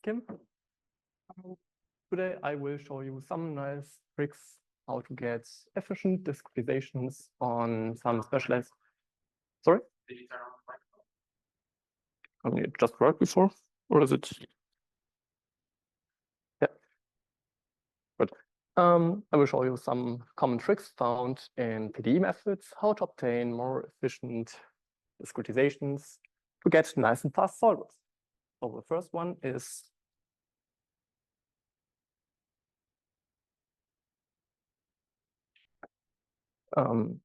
Kim. Today I will show you some nice tricks how to get efficient discretizations on some specialized. Sorry? Did you turn on the microphone? I mean, it just worked before, or is it? Yeah. Good. I will show you some common tricks found in PDE methods, how to obtain more efficient discretizations to get nice and fast solvers. So the first one is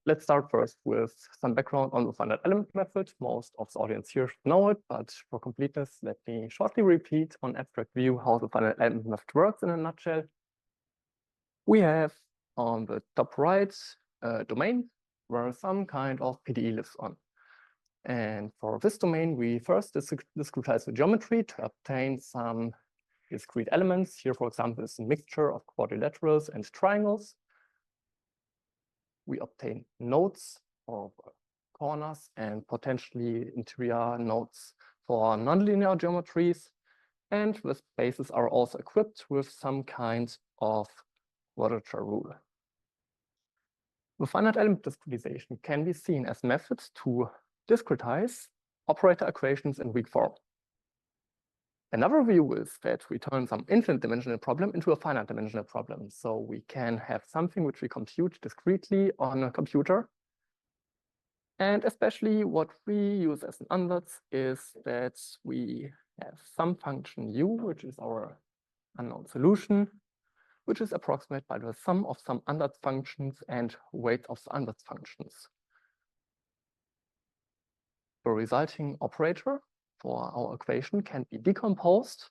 let's start first with some background on the finite element method. Most of the audience here should know it, but for completeness, let me shortly repeat on abstract view how the finite element method works in a nutshell. We have on the top right a domain where some kind of PDE lives on. And for this domain, we first discretize the geometry to obtain some discrete elements. Here, for example, is a mixture of quadrilaterals and triangles. We obtain nodes or corners and potentially interior nodes for nonlinear geometries. And the spaces are also equipped with some kind of quadrature rule. The finite element discretization can be seen as methods to discretize operator equations in weak form. Another view is that we turn some infinite dimensional problem into a finite dimensional problem. So we can have something which we compute discretely on a computer. And especially what we use as an ansatz is that we have some function u, which is our unknown solution, which is approximated by the sum of some ansatz functions and weight of the ansatz functions. The resulting operator for our equation can be decomposed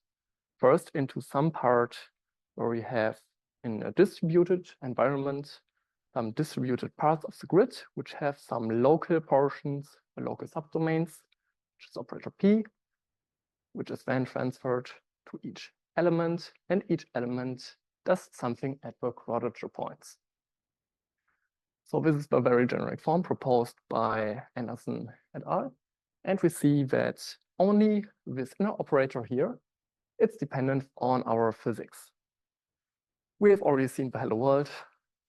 first into some part where we have in a distributed environment some distributed parts of the grid which have some local portions, local subdomains, which is operator P, which is then transferred to each element, and each element does something at the quadrature points. So this is the very generic form proposed by Anderson et al. And we see that only this inner operator here, it's dependent on our physics. We have already seen the hello world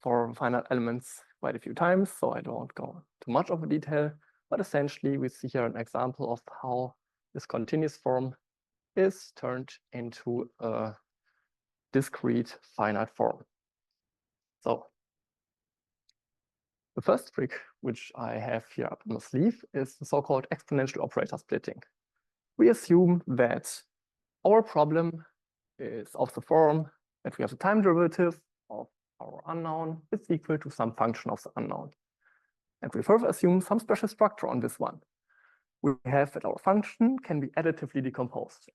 for finite elements quite a few times, so I don't go too much of a detail, but essentially we see here an example of how this continuous form is turned into a discrete finite form. So the first trick which I have here up in the sleeve is the so-called exponential operator splitting. We assume that our problem is of the form that we have the time derivative of our unknown is equal to some function of the unknown. And we further assume some special structure on this one. We have that our function can be additively decomposed.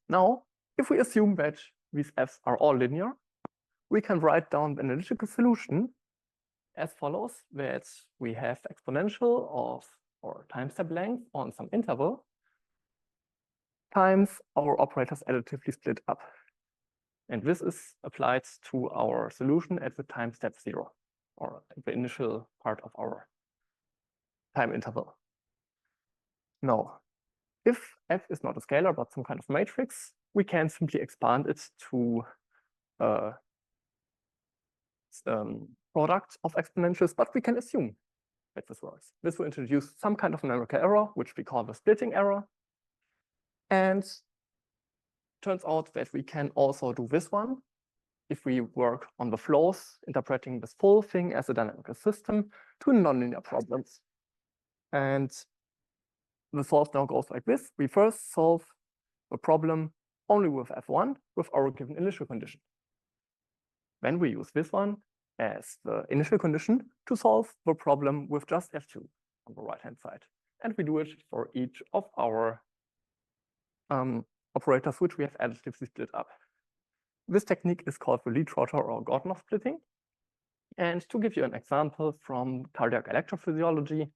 Now, if we assume that these f's are all linear, we can write down the analytical solution as follows, that we have exponential of our time step length on some interval times our operators additively split up. And this is applied to our solution at the time step 0, or at the initial part of our time interval. Now, if f is not a scalar but some kind of matrix, we can simply expand it to a product of exponentials, but we can assume that this works. This will introduce some kind of numerical error, which we call the splitting error. And turns out that we can also do this one if we work on the flows, interpreting this full thing as a dynamical system to nonlinear problems. And the solve now goes like this. We first solve the problem only with f1 with our given initial condition. Then we use this one as the initial condition to solve the problem with just f2 on the right-hand side. And we do it for each of our operators which we have additively split up. This technique is called the Lee-Trotter or Gordonov splitting. And to give you an example from cardiac electrophysiology,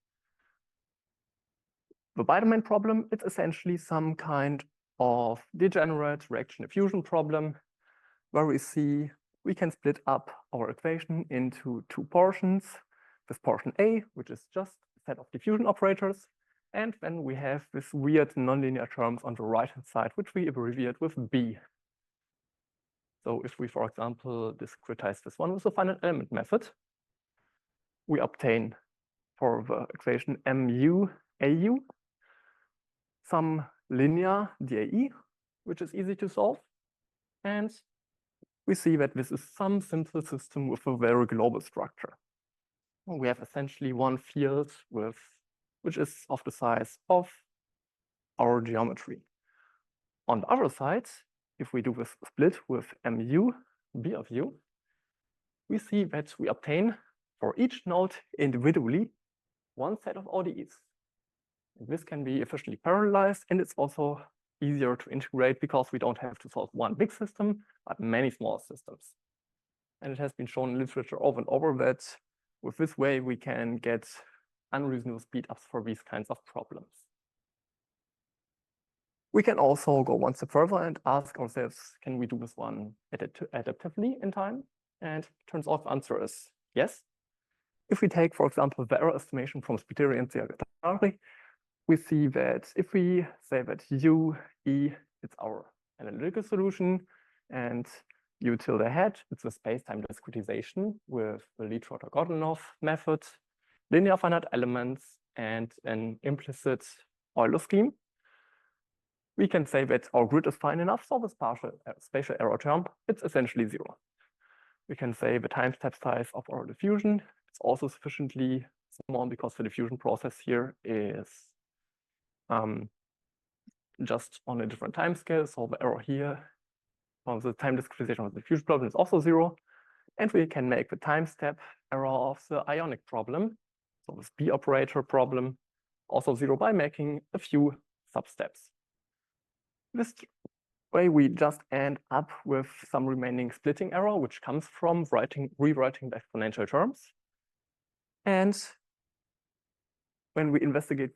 the bidomain problem, it's essentially some kind of degenerate reaction diffusion problem where we see we can split up our equation into two portions. This portion A, which is just a set of diffusion operators, And then we have this weird nonlinear terms on the right-hand side, which we abbreviate with B. So if we, for example, discretize this one with the finite element method, we obtain for the equation mu au some linear DAE, which is easy to solve. And we see that this is some simple system with a very global structure. We have essentially one field which is of the size of our geometry. On the other side, if we do this split with mu b of u, we see that we obtain for each node individually one set of ODEs. And this can be efficiently parallelized, and it's also easier to integrate because we don't have to solve one big system, but many small systems. And it has been shown in literature over and over that with this way, we can get unreasonable speedups for these kinds of problems. We can also go one step further and ask ourselves, can we do this one adaptively in time? And it turns out the answer is yes. If we take, for example, the error estimation from Spiteri and Ziagari, we see that if we say that u, e, it's our analytical solution, and u tilde hat, it's a space-time discretization with the Lee-Trotter-Gordonov method, linear finite elements, and an implicit Euler scheme. We can say that our grid is fine enough, so the spatial error term, it's essentially zero. We can say the time step size of our diffusion is also sufficiently small because the diffusion process here is just on a different time scale. So the error here from the time discretization of the diffusion problem is also zero. And we can make the time step error of the ionic problem, so this B operator problem, also zero by making a few substeps. This way we just end up with some remaining splitting error, which comes from rewriting the exponential terms. And when we investigate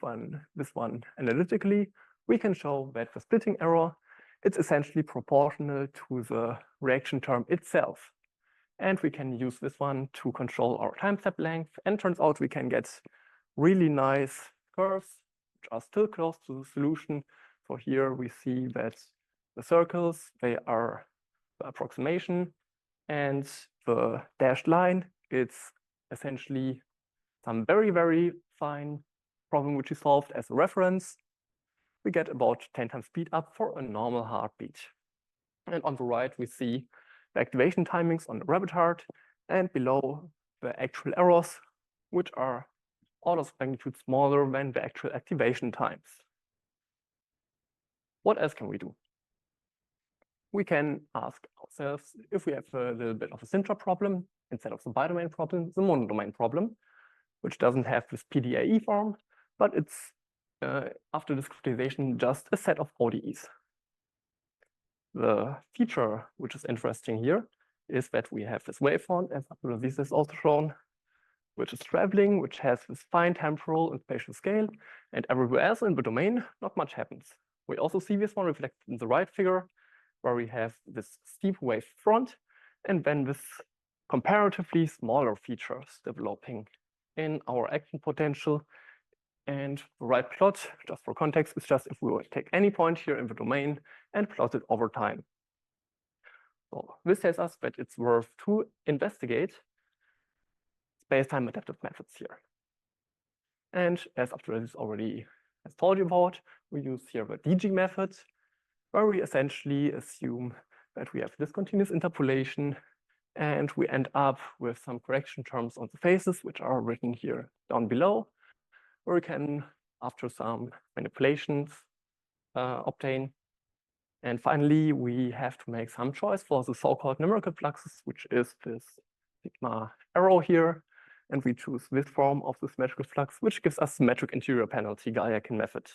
this one analytically, we can show that the splitting error, it's essentially proportional to the reaction term itself. And we can use this one to control our time step length. And turns out we can get really nice curves, which are still close to the solution. So here we see that the circles, they are the approximation, and the dashed line, it's essentially some very, very fine problem which is solved as a reference. We get about 10 times speed up for a normal heartbeat. And on the right, we see the activation timings on the rabbit heart, and below the actual errors, which are orders of magnitude smaller than the actual activation times. What else can we do? We can ask ourselves if we have a little bit of a Sintra problem instead of the bidomain problem, the monodomain problem, which doesn't have this PDE form, but it's after discretization just a set of ODEs. The feature which is interesting here is that we have this wavefront, as Abdulaziz has also shown, which is traveling, which has this fine temporal and spatial scale, and everywhere else in the domain, not much happens. We also see this one reflected in the right figure, where we have this steep wave front, and then this comparatively smaller features developing in our action potential. And the right plot, just for context, is just if we would take any point here in the domain and plot it over time. So this tells us that it's worth to investigate space-time adaptive methods here. And as Abdulaziz already has told you about, we use here the DG method, where we essentially assume that we have discontinuous interpolation, and we end up with some correction terms on the faces, which are written here down below, where we can, after some manipulations, obtain. And finally, we have to make some choice for the so-called numerical fluxes, which is this sigma arrow here. And we choose this form of the symmetrical flux, which gives us symmetric interior penalty Gaussian method.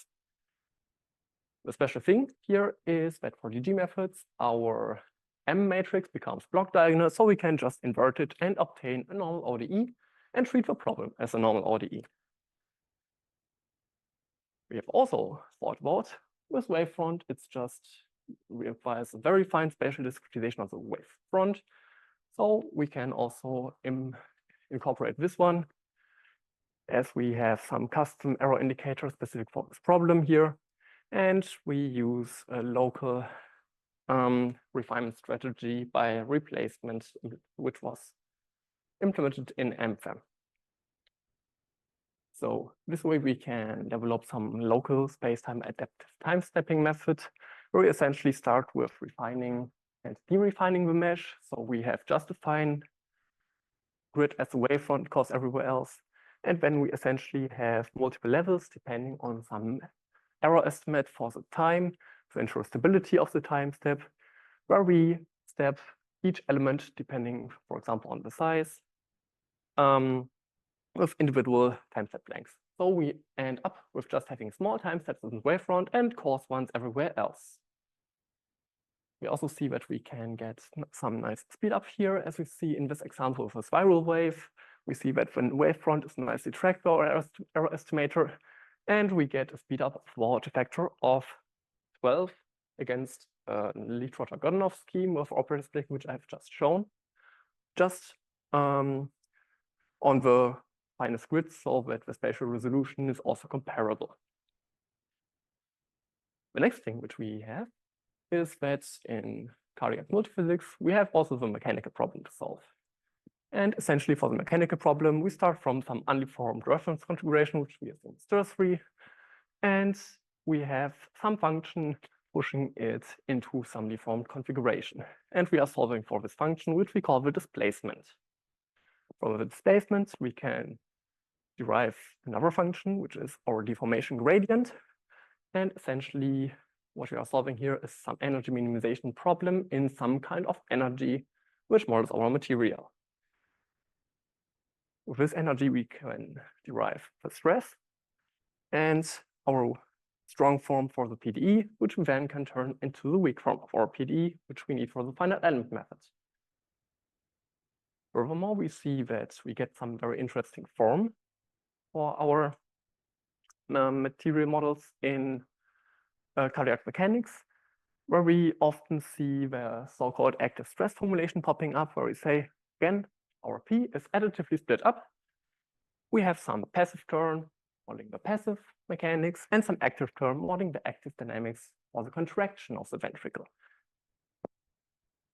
The special thing here is that for DG methods, our M matrix becomes block diagonal, so we can just invert it and obtain a normal ODE and treat the problem as a normal ODE. We have also thought about with wavefront, it's just requires a very fine spatial discretization of the wavefront. So we can also incorporate this one as we have some custom error indicators specific for this problem here. And we use a local refinement strategy by replacement, which was implemented in MFAM. So this way we can develop some local space-time adaptive time stepping method, where we essentially start with refining and de-refining the mesh. So we have just a fine grid as the wavefront course everywhere else. And then we essentially have multiple levels depending on some error estimate for the time to ensure stability of the time step, where we step each element depending, for example, on the size, with individual time step lengths. So we end up with just having small time steps in the wavefront and coarse ones everywhere else. We also see that we can get some nice speed up here, as we see in this example of a spiral wave. We see that the wavefront is nicely tracked by our error estimator, and we get a speed up of about a factor of 12 against Lee-Trotter-Godunov scheme with operator split, which I've just shown, just on the finest grid, so that the spatial resolution is also comparable. The next thing which we have is that in cardiac multiphysics, we have also the mechanical problem to solve. And essentially for the mechanical problem, we start from some undeformed reference configuration, which we assume is stir-free, and we have some function pushing it into some deformed configuration. And we are solving for this function, which we call the displacement. From the displacement, we can derive another function, which is our deformation gradient. And essentially, what we are solving here is some energy minimization problem in some kind of energy, which models our material. With this energy, we can derive the stress and our strong form for the PDE, which we then can turn into the weak form of our PDE, which we need for the finite element method. Furthermore, we see that we get some very interesting form for our material models in cardiac mechanics, where we often see the so-called active stress formulation popping up, where we say, again, our P is additively split up. We have some passive term modeling the passive mechanics and some active term modeling the active dynamics or the contraction of the ventricle.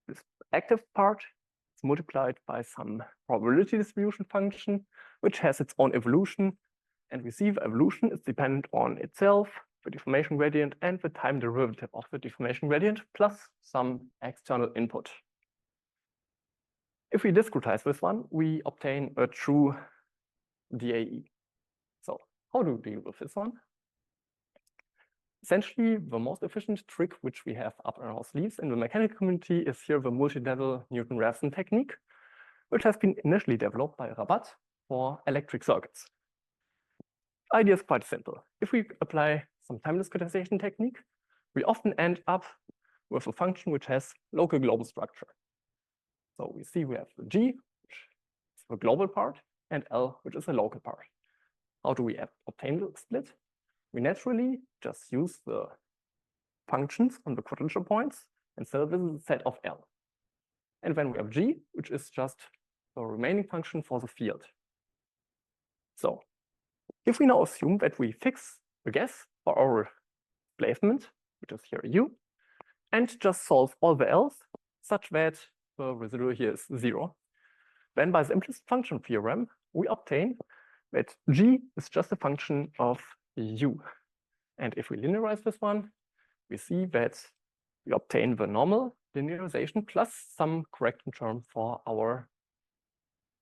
This active part is multiplied by some probability distribution function, which has its own evolution. And we see the evolution is dependent on itself, the deformation gradient, and the time derivative of the deformation gradient, plus some external input. If we discretize this one, we obtain a true DAE. So how do we deal with this one? Essentially, the most efficient trick which we have up our sleeves in the mechanical community is here the multi-level Newton-Raphson technique, which has been initially developed by Rabat for electric circuits. The idea is quite simple. If we apply some time discretization technique, we often end up with a function which has local global structure. So we see we have the G, which is the global part, and L, which is the local part. How do we obtain the split? We naturally just use the functions on the quadrature points, and so this is a set of L. And then we have G, which is just the remaining function for the field. So if we now assume that we fix the guess for our displacement, which is here U, and just solve all the L's such that the residual here is 0, then by the implicit function theorem, we obtain that G is just a function of U. And if we linearize this one, we see that we obtain the normal linearization plus some correction term for our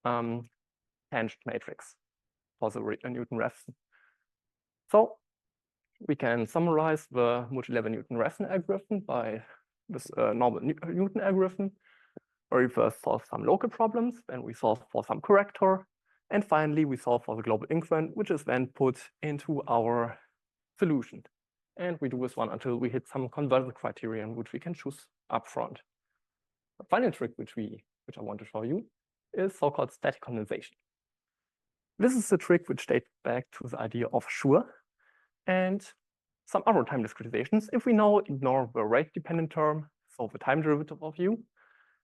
tangent matrix for the Newton-Raphson. So we can summarize the multi-level Newton-Raphson algorithm by this normal Newton algorithm, where we first solve some local problems, then we solve for some corrector, and finally we solve for the global increment, which is then put into our solution. And we do this one until we hit some conversion criterion, which we can choose upfront. The final trick which I want to show you is so-called static condensation. This is a trick which dates back to the idea of Schur and some other time discretizations. If we now ignore the rate-dependent term, so the time derivative of U,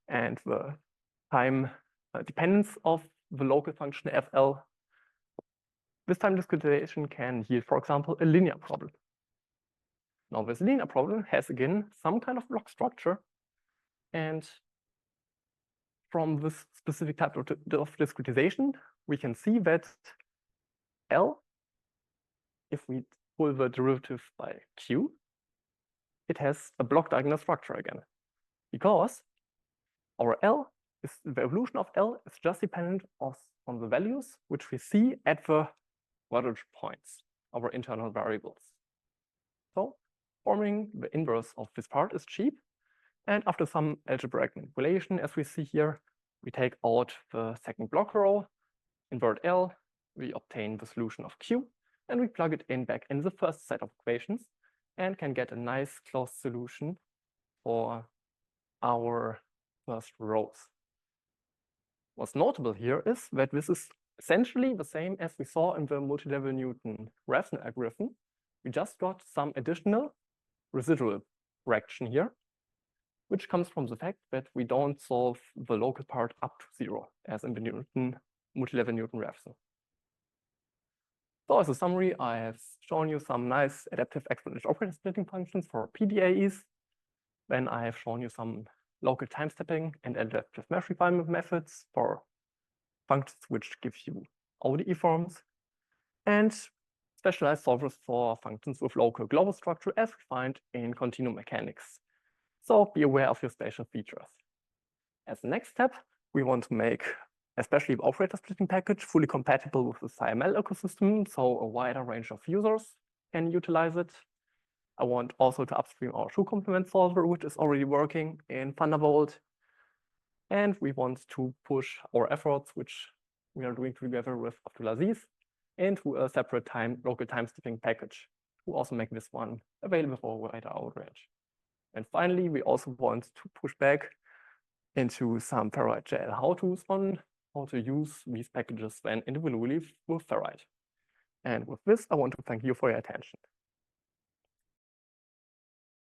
and the time dependence of the local function FL, This time discretization can yield, for example, a linear problem. Now, this linear problem has, again, some kind of block structure. And from this specific type of discretization, we can see that L, if we pull the derivative by Q, it has a block diagonal structure again, because our L is the evolution of L is just dependent on the values which we see at the vertex points, our internal variables. So forming the inverse of this part is cheap. And after some algebraic manipulation, as we see here, we take out the second block row, invert L, we obtain the solution of Q, and we plug it in back in the first set of equations and can get a nice closed solution for our first rows. What's notable here is that this is essentially the same as we saw in the multi-level Newton-Raphson algorithm. We just got some additional residual fraction here, which comes from the fact that we don't solve the local part up to 0, as in the multi-level Newton-Raphson. So as a summary, I have shown you some nice adaptive exponential operator splitting functions for PDEs. Then I have shown you some local time stepping and adaptive mesh refinement methods for functions which give you ODE forms, and specialized solvers for functions with local global structure as refined in continuum mechanics. So be aware of your spatial features. As the next step, we want to make especially the operator splitting package fully compatible with the SciML ecosystem, so a wider range of users can utilize it. I want also to upstream our true complement solver, which is already working in Thunderbolt. And we want to push our efforts, which we are doing together with Abdulaziz, into a separate local time stepping package to also make this one available for a wider outrange. And finally, we also want to push back into some FerriteGL how-tos on how to use these packages then individually with Ferrite. And with this, I want to thank you for your attention.